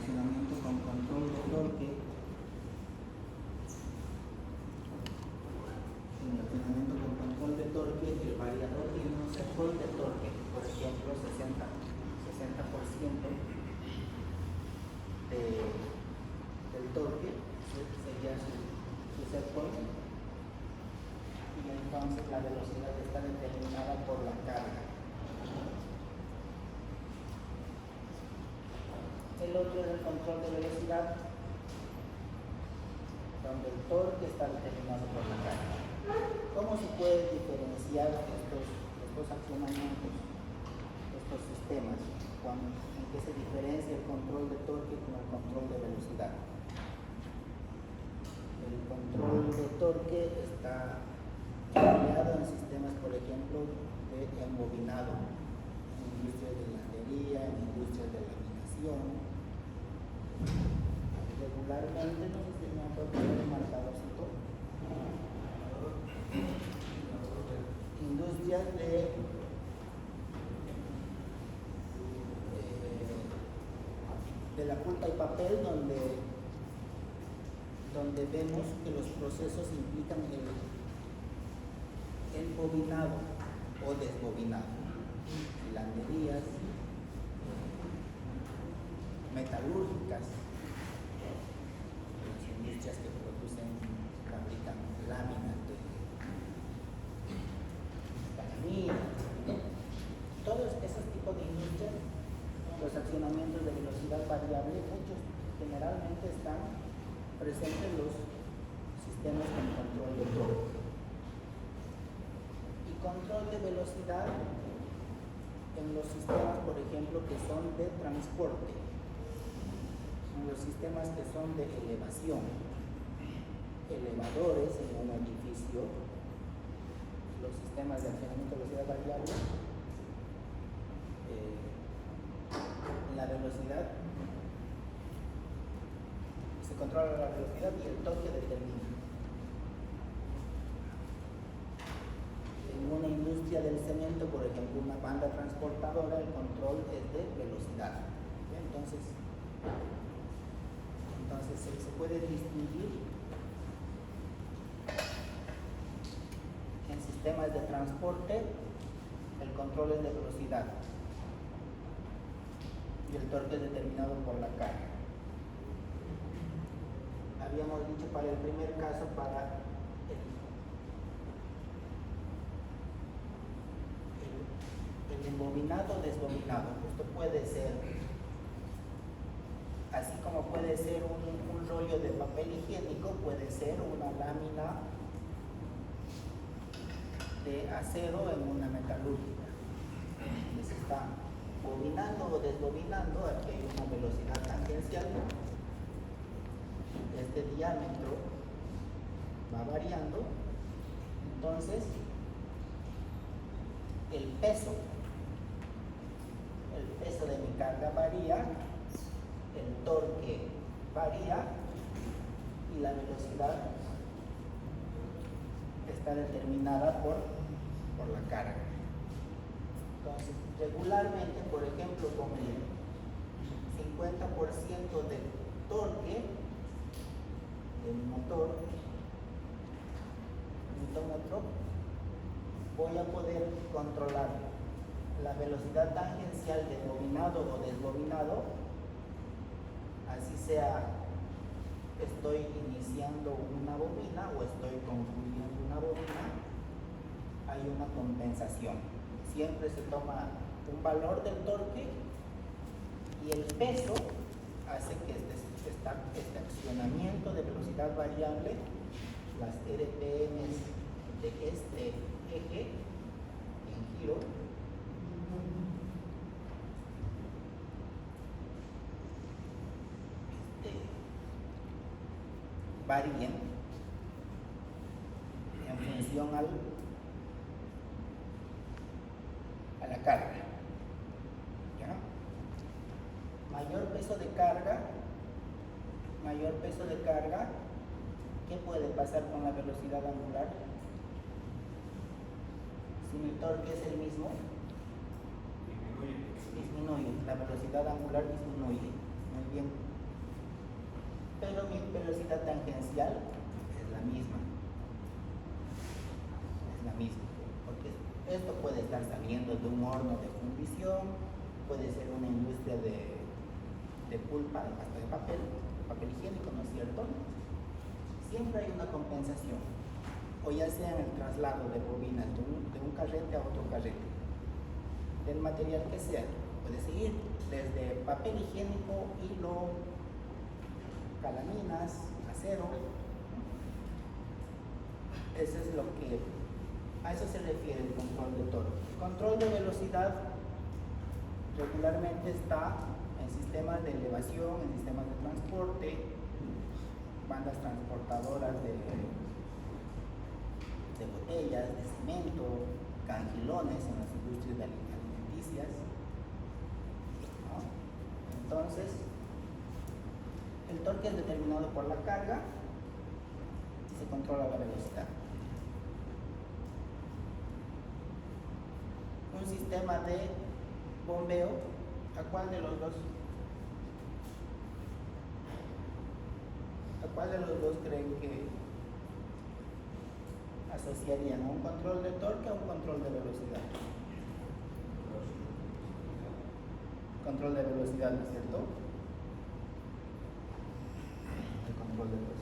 accionamiento con control de torque. En el accionamiento con control de torque, el variador tiene un set point de torque, por ejemplo, 60% del torque, sería su set point, y entonces la velocidad está determinada por la carga. El otro es el control de velocidad, donde el torque está determinado por la carga. ¿Cómo se puede diferenciar estos accionamientos, estos sistemas? ¿En qué se diferencia el control de torque con el control de velocidad? El control de torque está empleado en sistemas, por ejemplo, de embobinado, en industrias de heladería, en industrias de laminación. Regularmente, no sé si me han puesto el marcadorcito, industrias de la pulpa y papel, donde vemos que los procesos implican el bobinado o desbobinado. Hilanderías, metalúrgicas, las industrias que fabrican láminas de cañería, todos esos tipos de industrias, los accionamientos de velocidad variable, muchos generalmente están presentes en los sistemas con control de torque. Y control de velocidad en los sistemas, por ejemplo, que son de transporte, en los sistemas que son de elevación, elevadores en un edificio, los sistemas de accionamiento de velocidad variable, la velocidad, se controla la velocidad y el torque determina. En una industria del cemento, por ejemplo, una banda transportadora, el control es de velocidad. Entonces se puede distinguir en sistemas de transporte, el control es de velocidad y el torque es determinado por la carga. Habíamos dicho para el primer caso, para el embobinado o desbobinado. Esto puede ser, así como puede ser un rollo de papel higiénico, puede ser una lámina de acero en una metalúrgica. Se está bobinando o desbobinando, aquí hay una velocidad tangencial. Este diámetro va variando, entonces el peso de mi carga varía, el torque varía y la velocidad está determinada por la carga. Entonces, regularmente, por ejemplo, con el 50% del torque del motor, newtómetro, voy a poder controlar la velocidad tangencial de bobinado o desbobinado, así sea estoy iniciando una bobina o estoy concluyendo una bobina, hay una compensación. Siempre se toma un valor del torque y el peso hace que este accionamiento de velocidad variable, las RPM de este eje en giro, varíen en función a la carga. ¿Ya? Mayor peso de carga, ¿qué puede pasar con la velocidad angular? Si mi torque es el mismo, disminuye, la velocidad angular disminuye. Muy bien. pero mi velocidad tangencial es la misma. Es la misma. Porque esto puede estar saliendo de un horno de fundición, puede ser una industria de pulpa, de pasta de papel higiénico, ¿no es cierto? Siempre hay una compensación, o ya sea en el traslado de bobinas de un carrete a otro carrete, del material que sea. Puede seguir desde papel higiénico, hilo, calaminas, acero. Eso es lo que, a eso se refiere el control de torque. El control de velocidad regularmente está en sistemas de elevación, en sistemas de transporte, bandas transportadoras de botellas, de cemento, cangilones en las industrias alimenticias, ¿no? Entonces, el torque es determinado por la carga y se controla la velocidad. Un sistema de bombeo, ¿a cuál de los dos? ¿A cuál de los dos creen que asociarían a un control de torque o un control de velocidad? Control de velocidad, ¿no es cierto? El control de velocidad.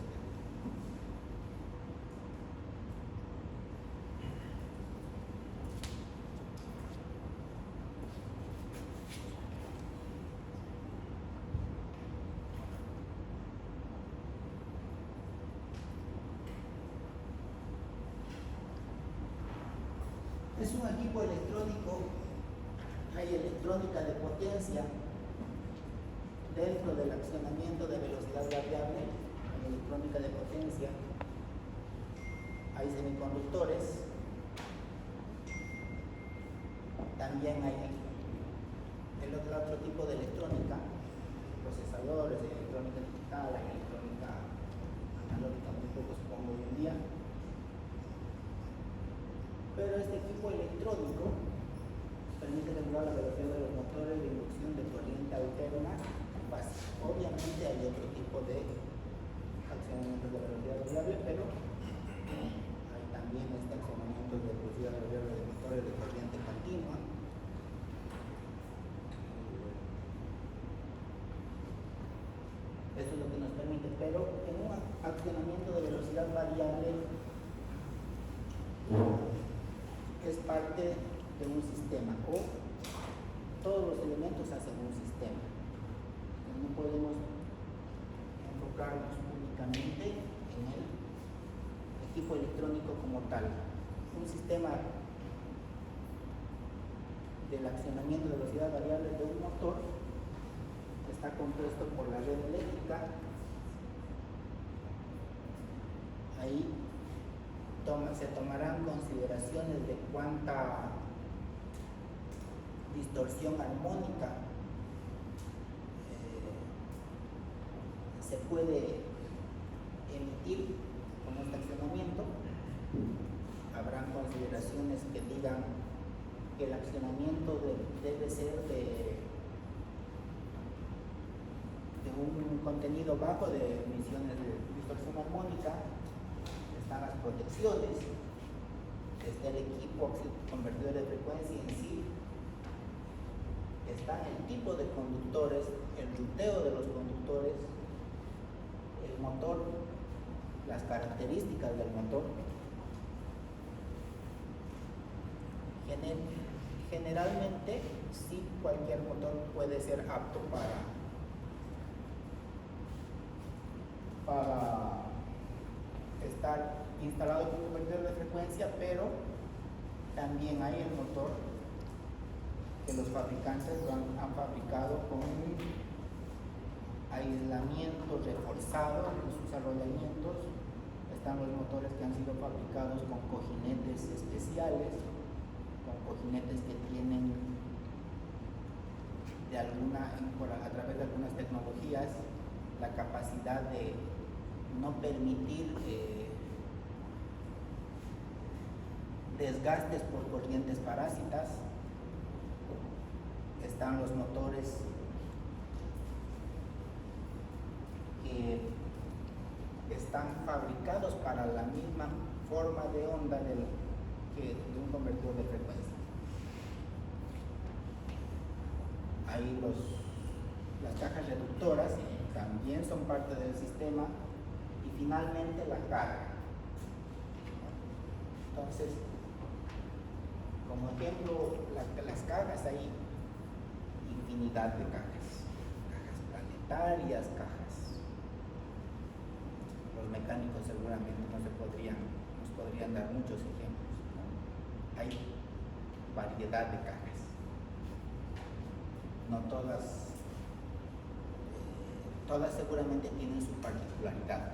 Es un equipo electrónico, hay electrónica de potencia dentro del accionamiento de velocidad variable, hay electrónica de potencia, hay semiconductores, también hay el otro tipo de electrónica, procesadores, electrónica digital, hay electrónica analógica, muy poco supongo hoy en día. Pero este equipo electrónico permite regular la velocidad de los motores de inducción de corriente alterna básica. Obviamente hay otro tipo de accionamientos de velocidad variable, pero hay también accionamientos de velocidad variable de motores de corriente continua. Eso es lo que nos permite, pero en un accionamiento de velocidad variable es parte de un sistema, o todos los elementos hacen un sistema. No podemos enfocarnos únicamente en el equipo electrónico como tal. Un sistema del accionamiento de velocidad variable de un motor está compuesto por la red eléctrica. Ahí se tomarán consideraciones de cuánta distorsión armónica se puede emitir con este accionamiento. Habrán consideraciones que digan que el accionamiento debe ser de un contenido bajo de emisiones de distorsión armónica. Están las protecciones, está el equipo convertidor de frecuencia en sí, está el tipo de conductores, el ruteo de los conductores, el motor, las características del motor. Generalmente, sí, cualquier motor puede ser apto para estar instalado con un convertidor de frecuencia, pero también hay el motor que los fabricantes han fabricado con un aislamiento reforzado en sus arrollamientos. Están los motores que han sido fabricados con cojinetes especiales, con cojinetes que tienen a través de algunas tecnologías la capacidad de no permitir desgastes por corrientes parásitas. Están los motores que están fabricados para la misma forma de onda que de un convertidor de frecuencia. Ahí las cajas reductoras también son parte del sistema, y finalmente la carga. Entonces, como ejemplo, las cajas, hay infinidad de cajas planetarias, cajas. Los mecánicos seguramente nos podrían dar muchos ejemplos, ¿no? Hay variedad de cajas. No todas seguramente tienen su particularidad.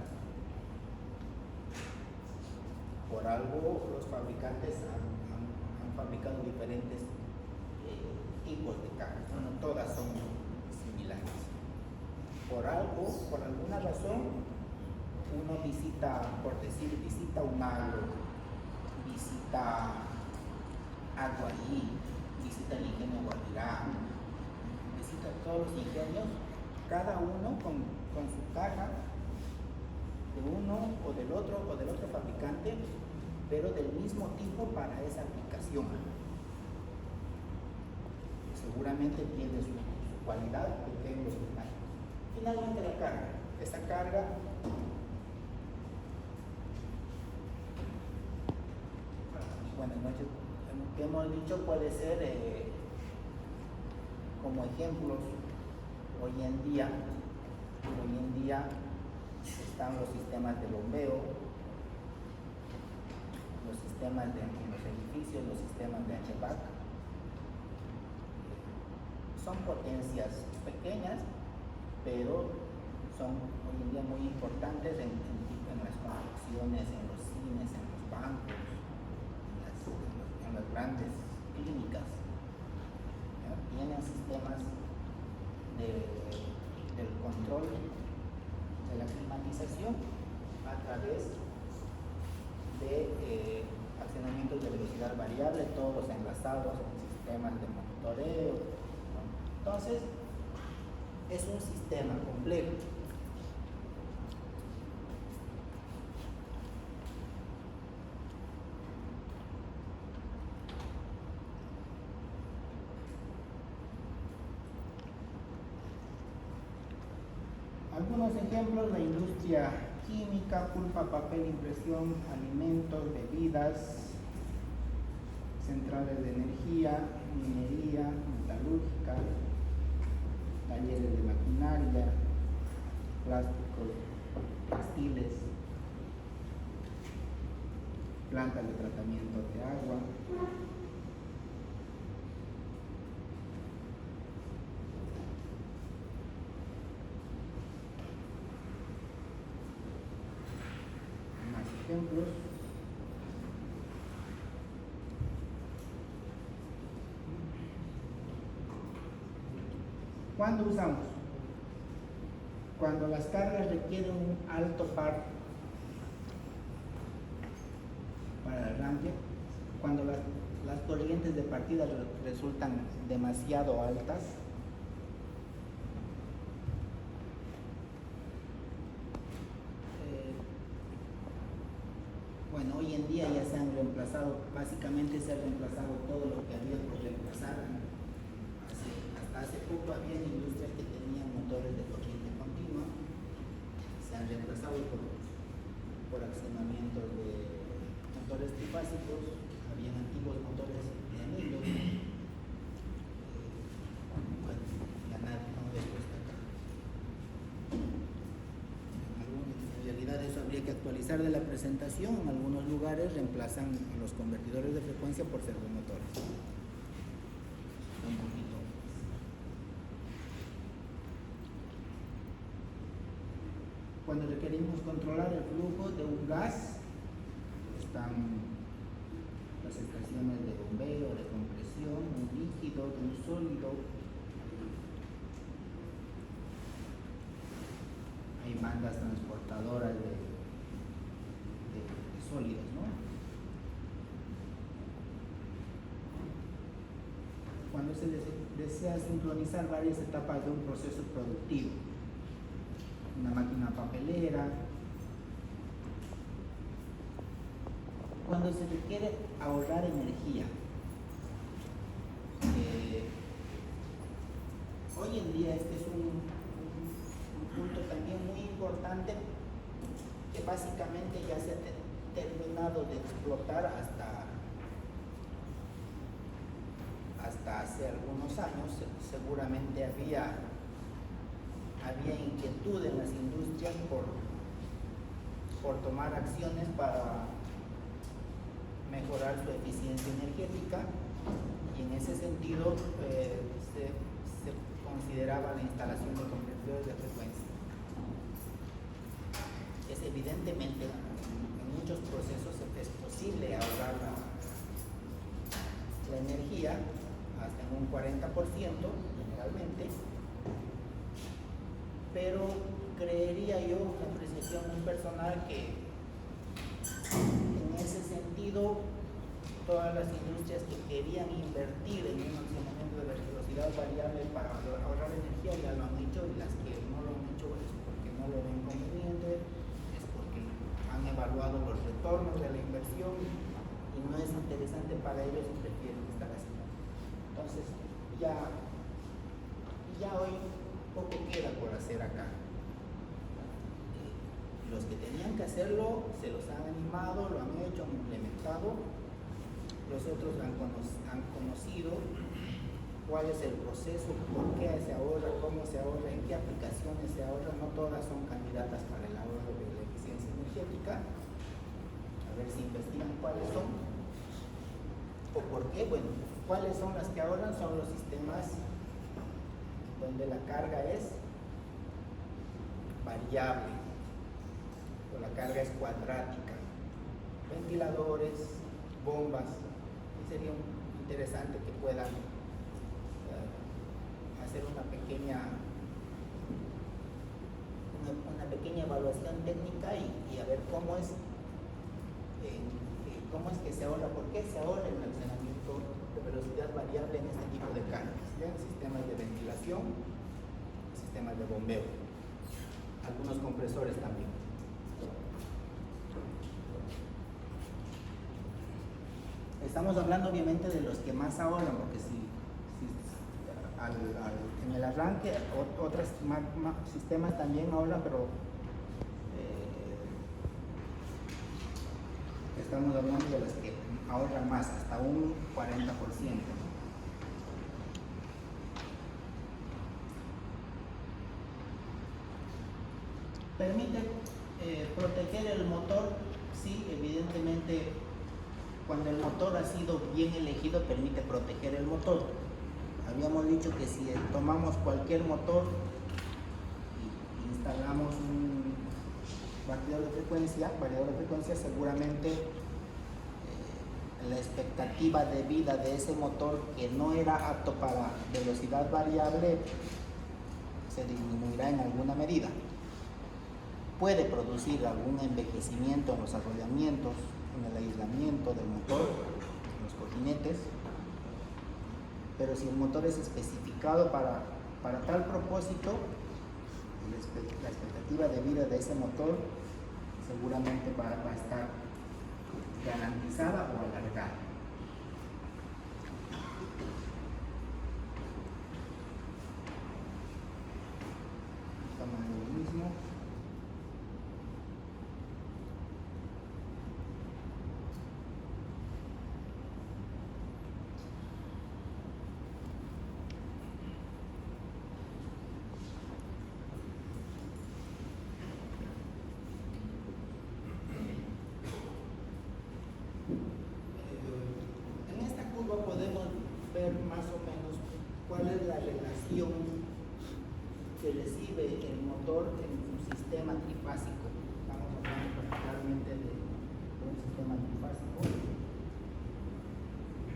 Por algo los fabricantes han fabricado diferentes tipos de cajas, no todas son similares. Por alguna razón, uno visita un agro, visita Aguarí, visita el ingenio Guavirá, visita todos los ingenios, cada uno con su caja, de uno o del otro fabricante, pero del mismo tipo para esa aplicación. Seguramente tiene su cualidad, depende de su tamaño. Finalmente la carga. Esa carga buenas noches. Lo que hemos dicho puede ser como ejemplos. Hoy en día están los sistemas de bombeo, los sistemas en los edificios, los sistemas de HVAC. Son potencias pequeñas, pero son hoy en día muy importantes en las construcciones, en los cines, en los bancos, en las grandes clínicas. ¿Ya? Tienen sistemas del control de la climatización a través de accionamientos de velocidad variable, todos enlazados en sistemas de monitoreo, ¿no? Entonces, es un sistema complejo. Algunos ejemplos: la industria química, pulpa, papel, impresión, alimentos, bebidas, centrales de energía, minería, metalúrgica, talleres de maquinaria, plásticos, textiles, plantas de tratamiento de agua. Más ejemplos. ¿Cuándo usamos? Cuando las cargas requieren un alto par para el arranque, cuando las corrientes de partida resultan demasiado altas, bueno, hoy en día ya se han reemplazado, básicamente se ha reemplazado todo lo que había por reemplazar. Hasta hace poco había industrias que tenían motores de corriente continua, se han reemplazado por accionamientos de motores trifásicos. Habían antiguos motores de anillo, ya no después de acá. En realidad eso habría que actualizar de la presentación. En algunos lugares reemplazan los convertidores de frecuencia por servomotores. Un poquito. Cuando requerimos controlar el flujo de un gas, están las estaciones de bombeo, de compresión, un líquido, de un sólido. Hay bandas transportadoras de sólidos, ¿no? Cuando se desea sincronizar varias etapas de un proceso productivo, una máquina papelera, cuando se requiere ahorrar energía, hoy en día este es un punto también muy importante que básicamente ya se ha terminado de explotar hasta hace algunos años. Seguramente había inquietud en las industrias por tomar acciones para mejorar su eficiencia energética, y en ese sentido se consideraba la instalación de convertidores de frecuencia. Evidentemente en muchos procesos es posible ahorrar la energía hasta en un 40% generalmente, pero creería yo, una apreciación muy personal, que en ese sentido todas las industrias que querían invertir en un almacenamiento de velocidad variable para ahorrar energía ya lo han hecho, y las que no lo han hecho es porque no lo ven conveniente, es porque han evaluado los retornos de la inversión y no es interesante para ellos y prefieren estar así. Entonces ya hoy poco queda por hacer acá. Los que tenían que hacerlo se los han animado, lo han hecho, han implementado. Los otros han conocido cuál es el proceso, por qué se ahorra, cómo se ahorra, en qué aplicaciones se ahorra. No todas son candidatas para el ahorro de la eficiencia energética. A ver si investigan cuáles son o por qué. Bueno, cuáles son las que ahorran. Son los sistemas donde la carga es variable o la carga es cuadrática. Ventiladores, bombas. Sería interesante que puedan hacer una pequeña evaluación técnica y a ver cómo es que se ahorra, por qué se ahorra el almacenamiento de velocidad variable en este tipo de cargas, sistemas de ventilación, sistemas de bombeo, algunos compresores también. Estamos hablando obviamente de los que más ahorran, porque en el arranque otros sistemas también ahorran, pero estamos hablando de los que ahorran más, hasta un 40%. Permite proteger el motor, sí, evidentemente. Cuando el motor ha sido bien elegido, permite proteger el motor. Habíamos dicho que si tomamos cualquier motor y instalamos un variador de frecuencia, seguramente la expectativa de vida de ese motor, que no era apto para velocidad variable, se disminuirá en alguna medida. Puede producir algún envejecimiento en los arrollamientos, en el aislamiento del motor, en los cojinetes, pero si el motor es especificado para tal propósito, la expectativa de vida de ese motor seguramente va a estar garantizada o alargada. Estamos en lo mismo. Podemos ver más o menos cuál es la relación que recibe el motor en un sistema trifásico. Estamos hablando particularmente de un sistema trifásico.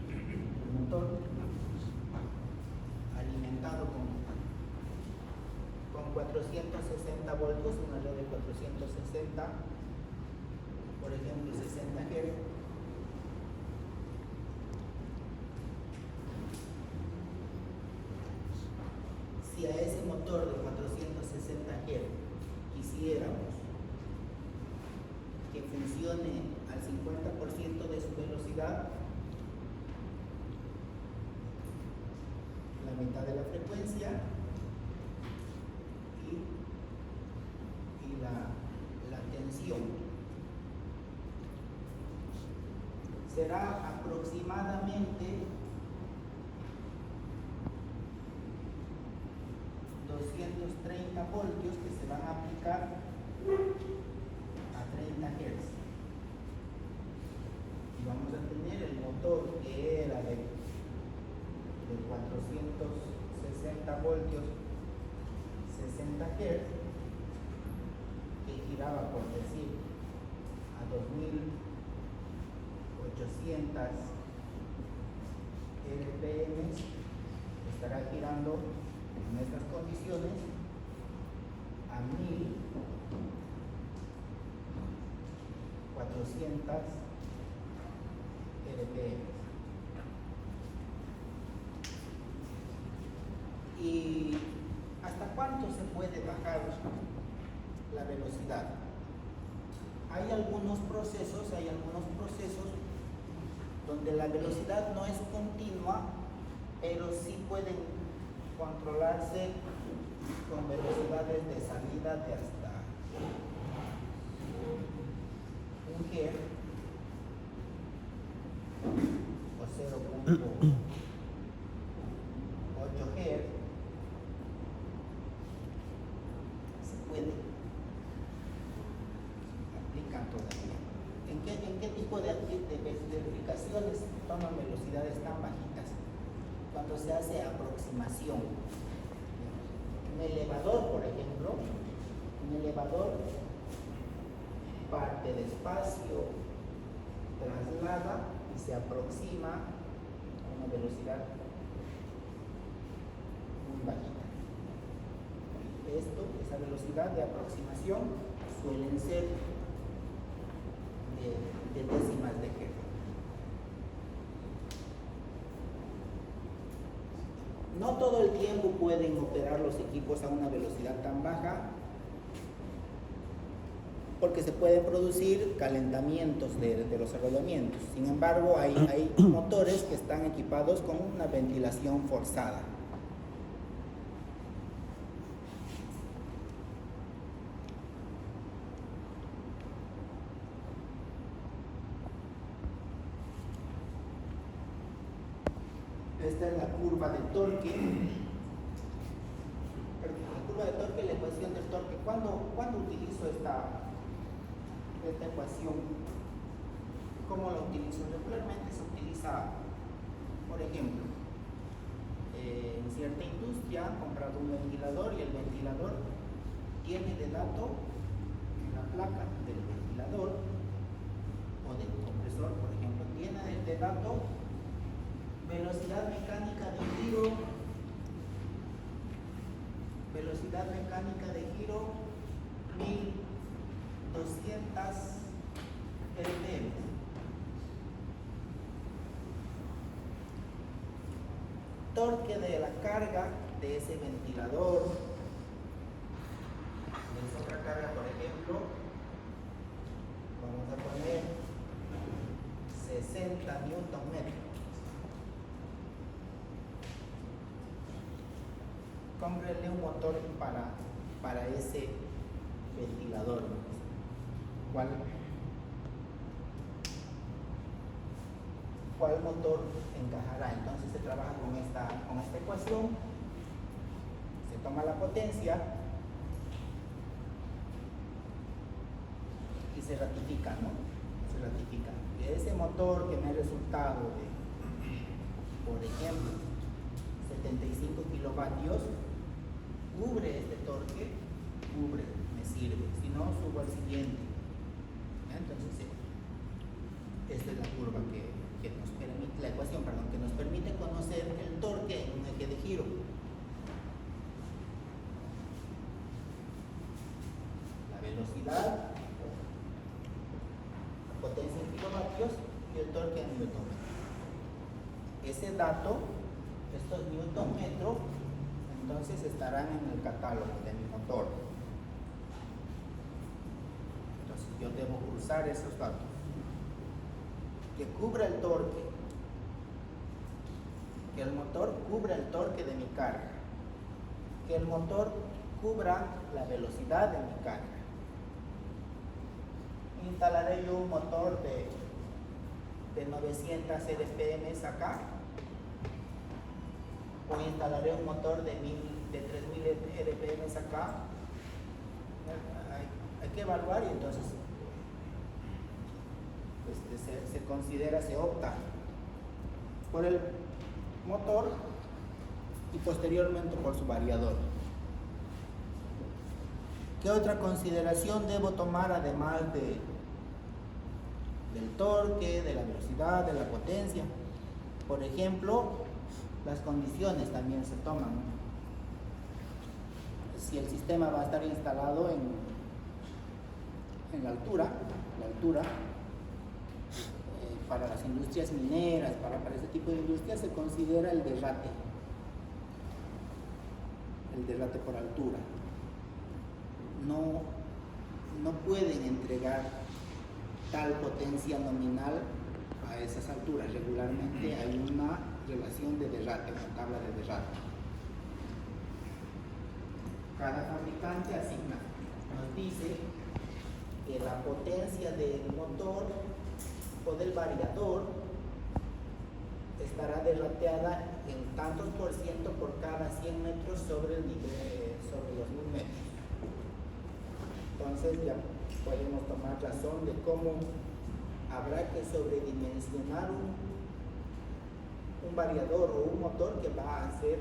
El motor alimentado con 460 voltios, una red de 460, por ejemplo 60 Hz. Si a ese motor de 460 Hz quisiéramos que funcione al 50% de su velocidad, la mitad de la frecuencia y la tensión. Será aproximadamente 230 voltios que se van a aplicar a 30 Hz. Y vamos a tener el motor que era de 460 voltios, 60 Hz, que giraba, por decir, a 2800 RPM, estará girando en estas condiciones a 1400 RPM. ¿Y hasta cuánto se puede bajar la velocidad? Hay algunos procesos donde la velocidad no es continua, pero sí pueden controlarse con velocidades de salida de hasta 1 Hz o 0.8 Hz. Se puede, aplican todavía. ¿En qué tipo de verificaciones toman velocidades tan bajitas? Cuando se hace aproximación. Un elevador, por ejemplo, parte despacio, traslada y se aproxima a una velocidad muy bajita. Esa velocidad de aproximación suelen ser de décimas de hertz. No todo el tiempo pueden operar los equipos a una velocidad tan baja, porque se pueden producir calentamientos de los rodamientos. Sin embargo, hay motores que están equipados con una ventilación forzada. Esta es la curva de torque. La curva de torque, la ecuación del torque. ¿Cuándo utilizo esta ecuación? ¿Cómo la utilizo? Regularmente se utiliza, por ejemplo, en cierta industria han comprado un ventilador y el ventilador tiene de dato en la placa del ventilador o del compresor, por ejemplo, tiene de dato velocidad mecánica de giro, velocidad mecánica de giro 1200 RPM. Torque de la carga de ese ventilador, de esa otra carga, por ejemplo, vamos a poner 60 Nm. Cómprele un motor para ese ventilador. ¿Cuál motor encajará? Entonces se trabaja con esta ecuación, se toma la potencia y se ratifica, ¿no? Se ratifica. Que ese motor que me ha resultado de, por ejemplo, 75 kilovatios, cubre este torque, me sirve. Si no, subo al siguiente. Entonces, esta es la curva que nos permite, la ecuación, que nos permite conocer el torque en un eje de giro. La velocidad, la potencia en kilovatios y el torque en newtonmetro. Ese dato, estos newtonmetros, entonces estarán en el catálogo de mi motor. Entonces yo debo usar esos datos. que cubra el torque, que el motor cubra el torque de mi carga, que el motor cubra la velocidad de mi carga. Instalaré yo un motor de 900 RPM acá, o instalaré un motor de 3000 RPM acá. Hay que evaluar y entonces se considera, se opta por el motor y posteriormente por su variador. ¿Qué otra consideración debo tomar además del torque, de la velocidad, de la potencia? Por ejemplo, las condiciones también se toman. Si el sistema va a estar instalado en la altura, para las industrias mineras, para ese tipo de industrias se considera el derrate por altura. No pueden entregar tal potencia nominal a esas alturas. Regularmente hay una relación de derrate, una tabla de derrate. Cada fabricante asigna, nos dice que la potencia del motor o del variador estará derrateada en tantos por ciento por cada 100 metros sobre el nivel, sobre los 1000 metros. Entonces ya podemos tomar razón de cómo habrá que sobredimensionar un variador o un motor que va a hacer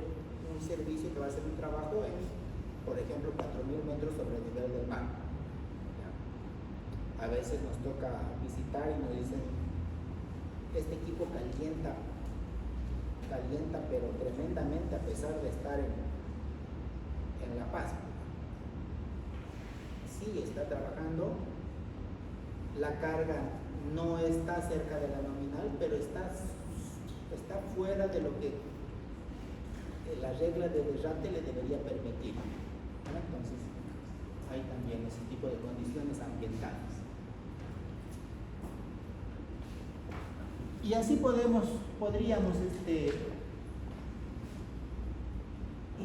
un servicio, que va a hacer un trabajo en, por ejemplo, 4000 metros sobre el nivel del mar. A veces nos toca visitar y nos dicen, este equipo calienta pero tremendamente a pesar de estar en La Paz. Sí, está trabajando, la carga no está cerca de la nominal, pero está fuera de lo que la regla de derrate le debería permitir. Entonces, hay también ese tipo de condiciones ambientales. Y así podríamos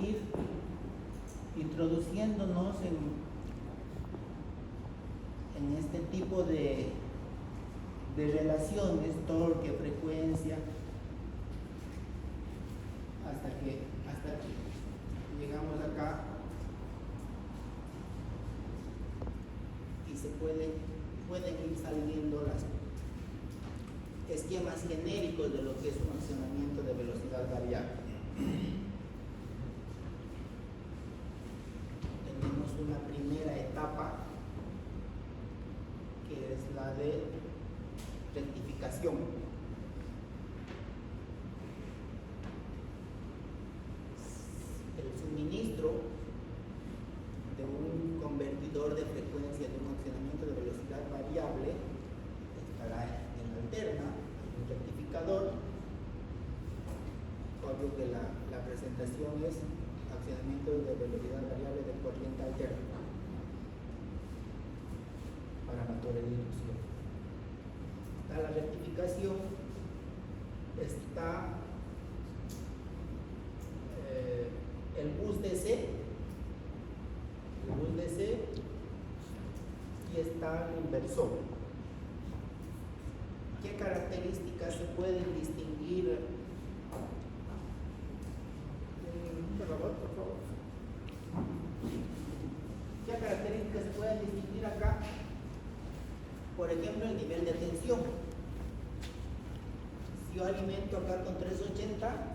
ir introduciéndonos en este tipo de relaciones, torque, frecuencia, hasta que llegamos acá y se pueden ir saliendo los esquemas genéricos de lo que es un funcionamiento de velocidad variable. Tenemos una primera etapa que es la de rectificación. El suministro de un convertidor de frecuencia de un funcionamiento de velocidad variable estará en alterna, un rectificador. Obvio que la presentación es accionamiento de velocidad variable de corriente alterna para motores de inducción. Está la rectificación, está el bus DC, y está el inversor. ¿Qué características se pueden distinguir? Por favor. ¿Qué características se pueden distinguir acá? Por ejemplo, el nivel de tensión. Si yo alimento acá con 380,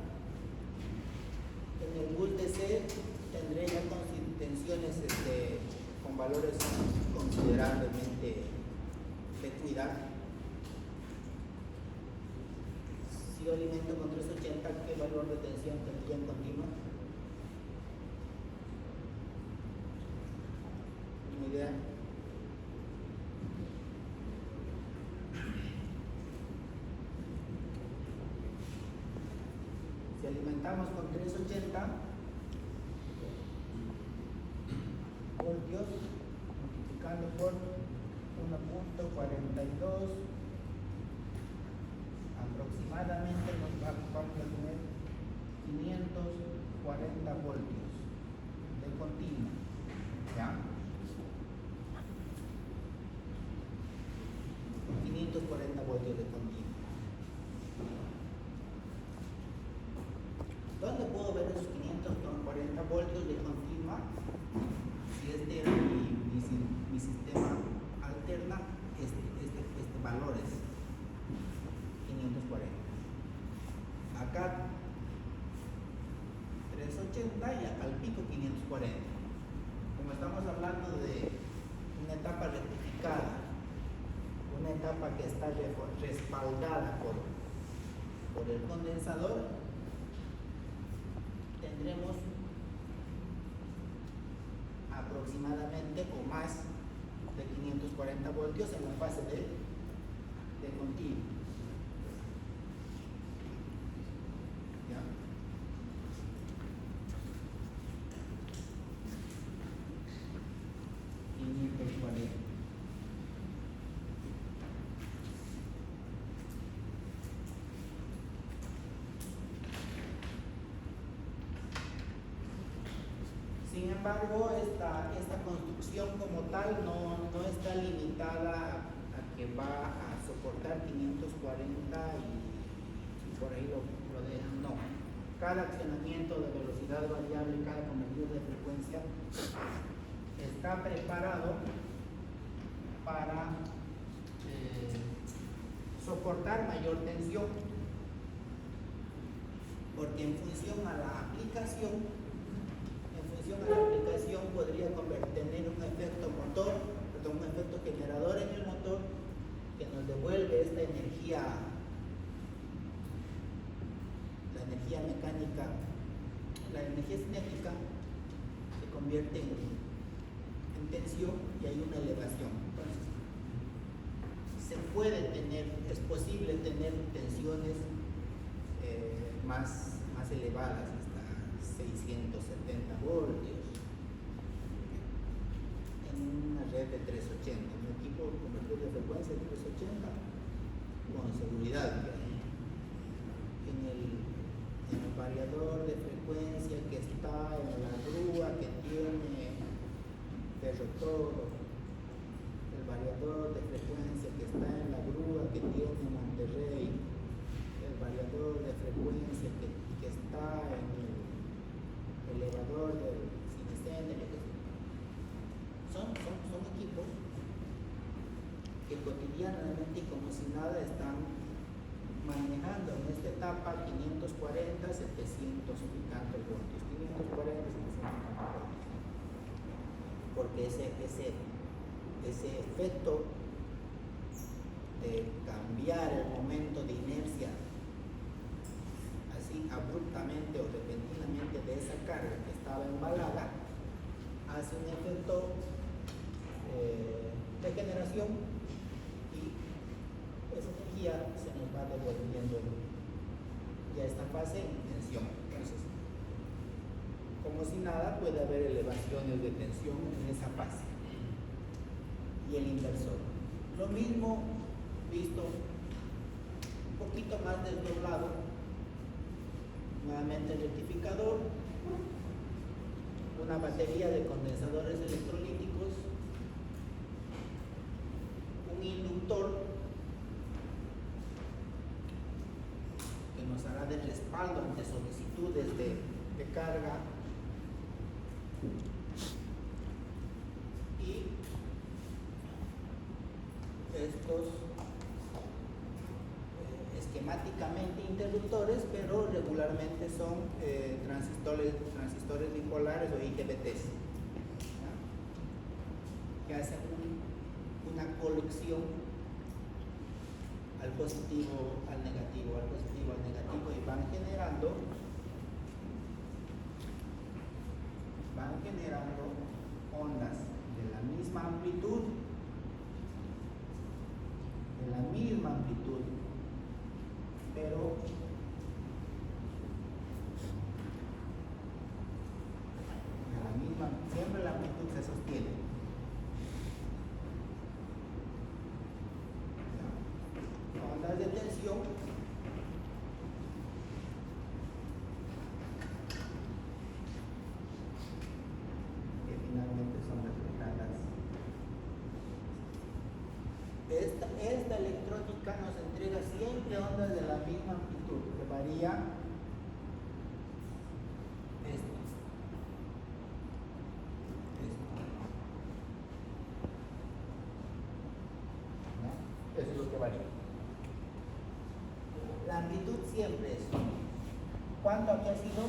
en el bus DC tendré ya tensiones con valores considerablemente de cuidar. Si yo alimento con 380, ¿qué valor de tensión tendría en continua? ¿Una idea? Si alimentamos con 380 voltios, multiplicando por 1.42 aproximadamente vamos a tener 540 voltios de continuo, ¿ya? 540 voltios de continuo. ¿Dónde puedo ver esos 540 voltios de continua? Si este era mi sistema alterna, este valor es 540. Acá 380 y acá al pico 540. Como estamos hablando de una etapa rectificada, una etapa que está respaldada por el condensador, tendremos aproximadamente o más de 540 voltios en la fase de continuo. ¿Ya? Sin embargo, esta construcción como tal no está limitada a que va a soportar 540 y por ahí lo dejan, no. Cada accionamiento de velocidad variable, cada convertidor de frecuencia está preparado para soportar mayor tensión, porque en función a la aplicación podría tener un efecto un efecto generador en el motor que nos devuelve esta energía, la energía mecánica, la energía cinética se convierte en tensión y hay una elevación. Entonces, es posible tener tensiones más elevadas, hasta 670 voltios en una red de 380, un equipo de convertidor de frecuencia de 380 con seguridad. En el variador de frecuencia que está en la grúa que tiene Ferrotoro, el variador de frecuencia que está en la grúa que tiene Monterrey, el variador de frecuencia que está en el elevador del Cinecenter, son equipos que cotidianamente y como si nada están manejando en esta etapa 540, 700 y tantos voltios, 540, 700 y tantos voltios, porque ese efecto de cambiar el momento de inercia así abruptamente o repentinamente de esa carga que estaba embalada hace un efecto de generación y esa energía se nos va devolviendo ya esta fase en tensión. Entonces, como si nada, puede haber elevaciones de tensión en esa fase. Y el inversor, lo mismo visto un poquito más desdoblado, nuevamente el rectificador, una batería de condensadores electrolíticos, un inductor que nos hará de respaldo ante solicitudes de carga y estos esquemáticamente interruptores, pero regularmente son transistores bipolares o IGBTs, ¿ya? Que hacen una colección al positivo, al negativo, al positivo, al negativo y van generando ondas de la misma amplitud, pero siempre la amplitud se sostiene. Ondas de tensión esta electrónica nos entrega siempre ondas de la misma amplitud, que varía esto. ¿No? Eso es lo que varía. La amplitud siempre es. ¿Cuánto había sido?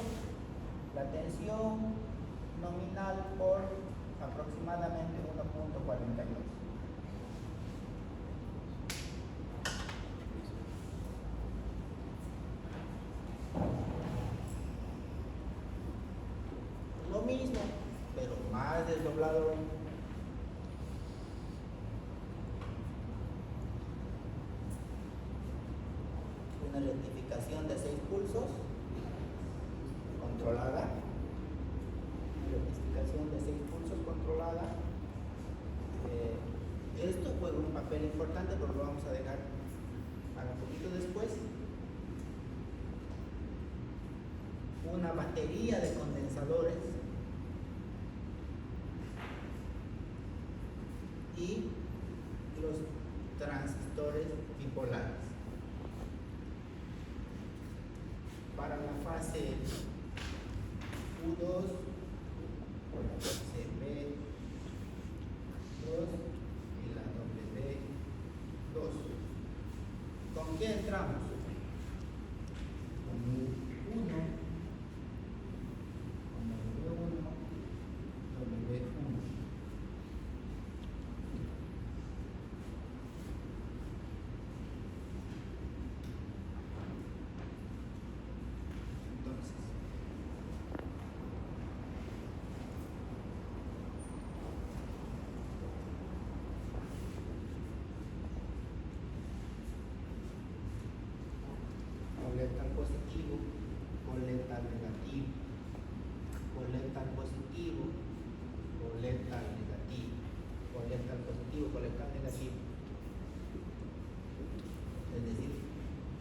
La tensión nominal por aproximadamente 1.42. Lo mismo, pero más desdoblado. Una rectificación de 6 pulsos controlada. Una rectificación de 6 pulsos controlada. Esto juega un papel importante, pero lo vamos a dejar para un poquito después. Una batería de condensadores y los transistores bipolares. Para la fase U2, CB2 y la W2. ¿Con qué entramos? Con U1, con W1, W1. Coleta al positivo, coleta al negativo, coleta al positivo, coleta al negativo, coleta al positivo, coleta al negativo. Es decir,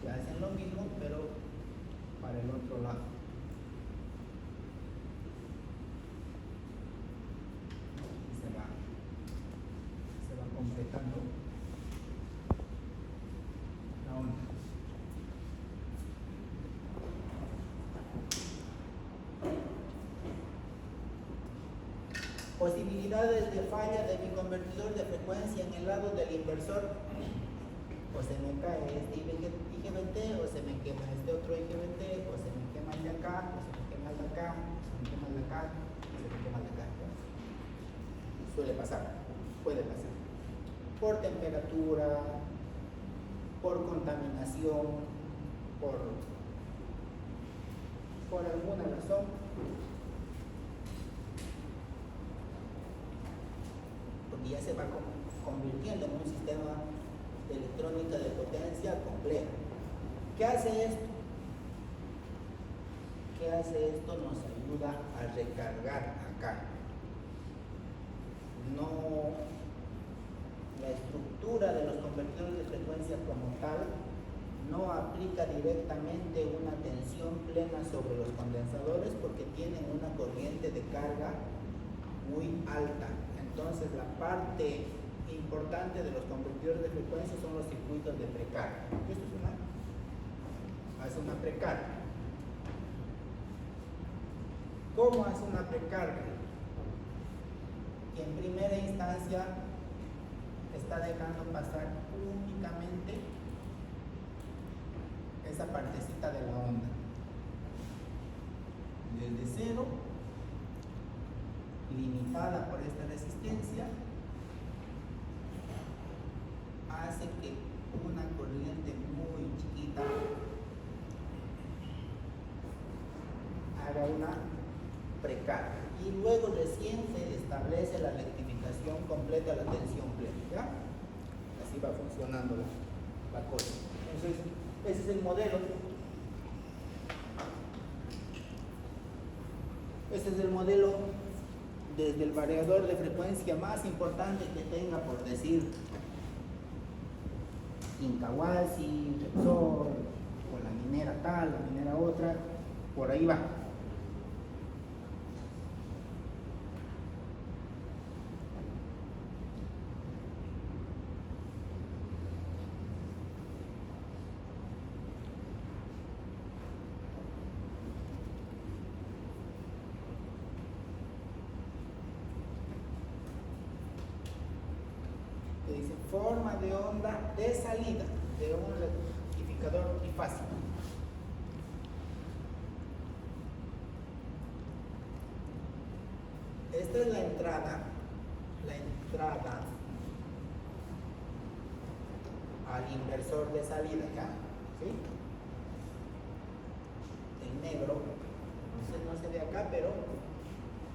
se hacen lo mismo, pero para el otro lado. Y se va completando la onda. Posibilidades de falla de mi convertidor de frecuencia en el lado del inversor. O se me cae este IGBT, o se me quema este otro IGBT, o se me quema el de acá, o se me quema el de acá, o se me quema el de acá, o se me quema el de acá. Suele pasar, puede pasar. Por temperatura, por contaminación, por alguna razón. Porque ya se va convirtiendo en un sistema de electrónica de potencia compleja. ¿Qué hace esto? ¿Qué hace esto? Nos ayuda a recargar acá. No, la estructura de los convertidores de frecuencia como tal no aplica directamente una tensión plena sobre los condensadores porque tienen una corriente de carga muy alta. Entonces la parte importante de los convertidores de frecuencia son los circuitos de precarga. Esto hace una precarga. ¿Cómo hace una precarga? Y en primera instancia está dejando pasar únicamente esa partecita de la onda. Desde cero, limitada por esta resistencia, hace que una corriente muy chiquita haga una precarga y luego recién se establece la rectificación completa a la tensión plena, ¿ya? Así va funcionando la cosa. Entonces, ese es el modelo. Este es el modelo desde el variador de frecuencia más importante que tenga, por decir, Incahuasi, Repsol, o la minera tal, la minera otra, por ahí va. forma de onda de salida de un rectificador trifásico. Esta es la entrada al inversor de salida, ¿ya? ¿Sí? En negro, no se ve acá, pero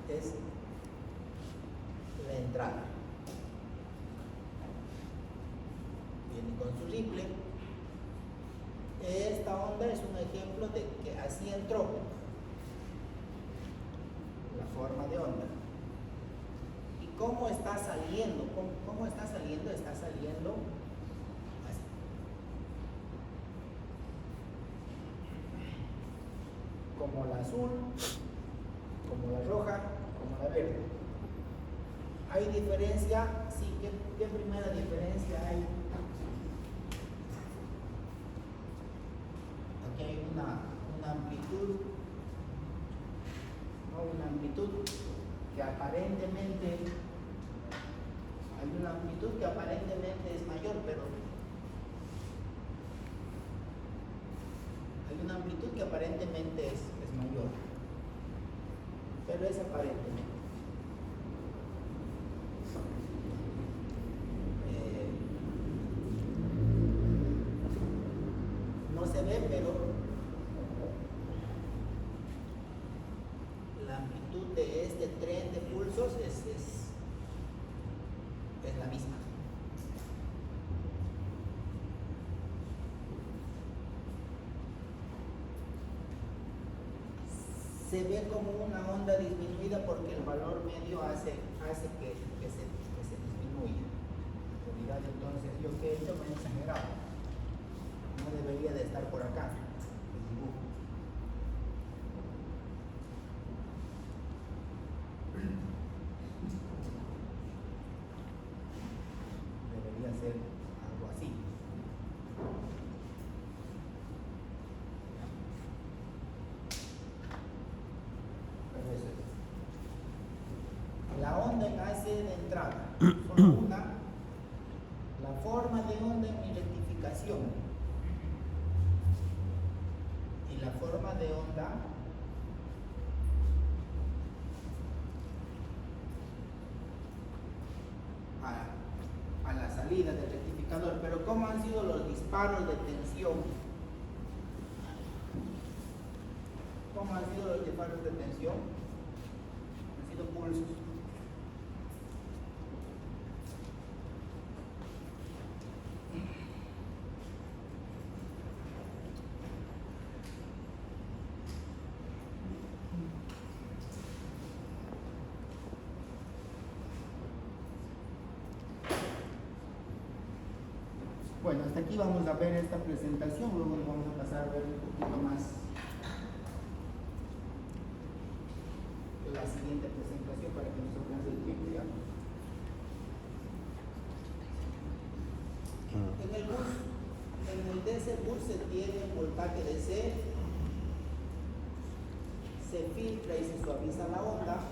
es la entrada. Viene con su ripple. Esta onda es un ejemplo de que así entró la forma de onda. ¿Y cómo está saliendo? ¿Cómo está saliendo? Está saliendo así. Como la azul, como la roja, como la verde. ¿Hay diferencia? Sí, ¿qué primera diferencia hay? Aquí hay una amplitud, ¿no? Una amplitud que aparentemente, hay una amplitud que aparentemente es mayor, pero hay una amplitud que aparentemente es mayor, pero es aparentemente. No se ve, pero la amplitud de este tren de pulsos es la misma. Se ve como una onda disminuida porque el valor medio hace que se disminuya. En realidad, entonces, yo que he hecho me he exagerado. No debería de estar por acá el dibujo. Debería ser algo así. Pero eso es. La onda en AC de entrada, solo una. La forma de onda en mi rectificación. Y la forma de onda a la salida del rectificador. Pero ¿cómo han sido los disparos de tensión? ¿Cómo han sido los disparos de tensión? Han sido pulsos. Bueno, hasta aquí vamos a ver esta presentación, luego vamos a pasar a ver un poquito más la siguiente presentación para que nos alcance el tiempo ya. En el DC bus se tiene un voltaje DC, se filtra y se suaviza la onda.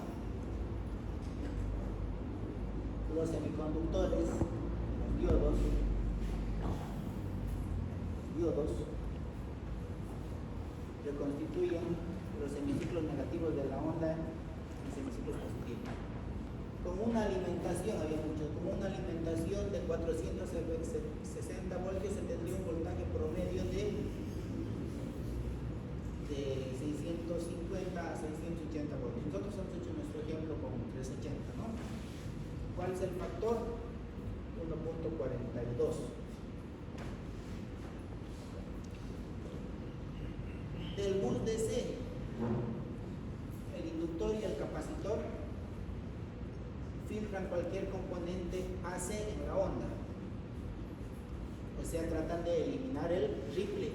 Los semiconductores, los diodos reconstituyen los semiciclos negativos de la onda en semiciclos positivos. Con una alimentación, con una alimentación de 460 voltios se tendría un voltaje promedio de 650 a 680 voltios. Nosotros hemos hecho nuestro ejemplo con 380, ¿no? ¿Cuál es el factor? 1.42. Del bus DC, el inductor y el capacitor filtran cualquier componente AC en la onda, o sea, tratan de eliminar el ripple,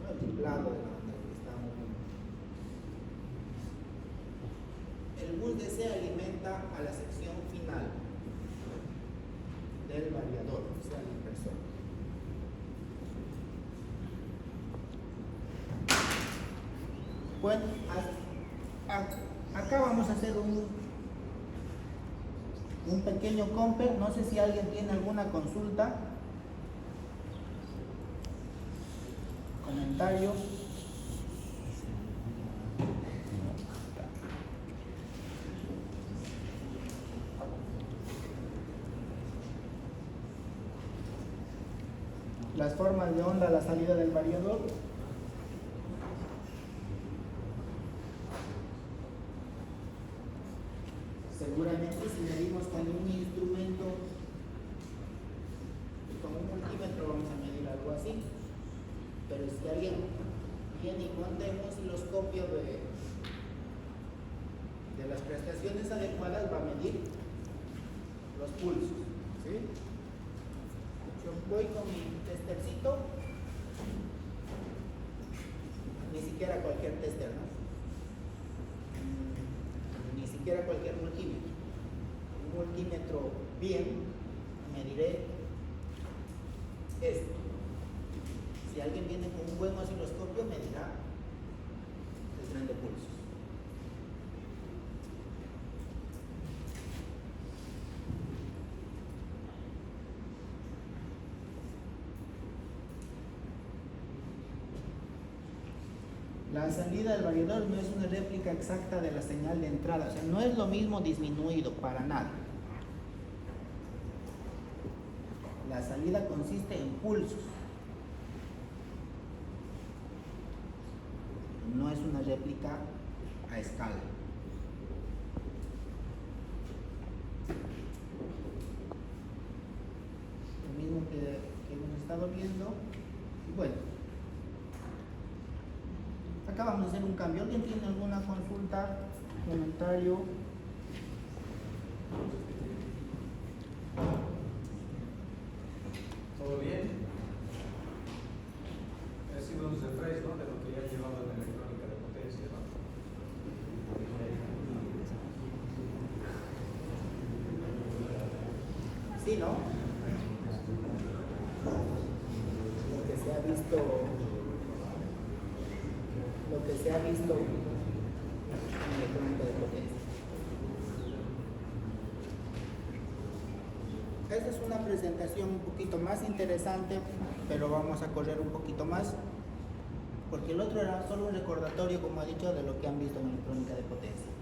¿no? El riplado de la onda que estamos viendo. El bus DC alimenta a la sección final del variador, o sea, el inversor. Bueno, acá vamos a hacer Un pequeño compare, no sé si alguien tiene alguna consulta, comentario. Las formas de onda a la salida del variador. Seguramente si medimos con un instrumento, con un multímetro vamos a medir algo así, pero si alguien viene y monta un osciloscopio de las prestaciones adecuadas, va a medir los pulsos, ¿sí? Yo voy con mi testercito, ni siquiera cualquier tester, ¿no? Ni siquiera cualquier multímetro. Un multímetro bien, mediré esto. Si alguien viene con un buen osciloscopio, medirá el tren de pulsos. La salida del variador no es una réplica exacta de la señal de entrada, o sea, no es lo mismo disminuido para nada. La salida consiste en pulsos. No es una réplica a escala. Lo mismo que hemos estado viendo. Y bueno, acá vamos a hacer un cambio. ¿Alguien tiene alguna consulta, comentario? ¿Todo bien? Ha sido un refresh, ¿no?, de lo que ya has llevado en la electrónica de potencia, ¿no? Sí, ¿no? Lo que se ha visto en electrónica de potencia. Esta es una presentación un poquito más interesante, pero vamos a correr un poquito más, porque el otro era solo un recordatorio, como he dicho, de lo que han visto en electrónica de potencia.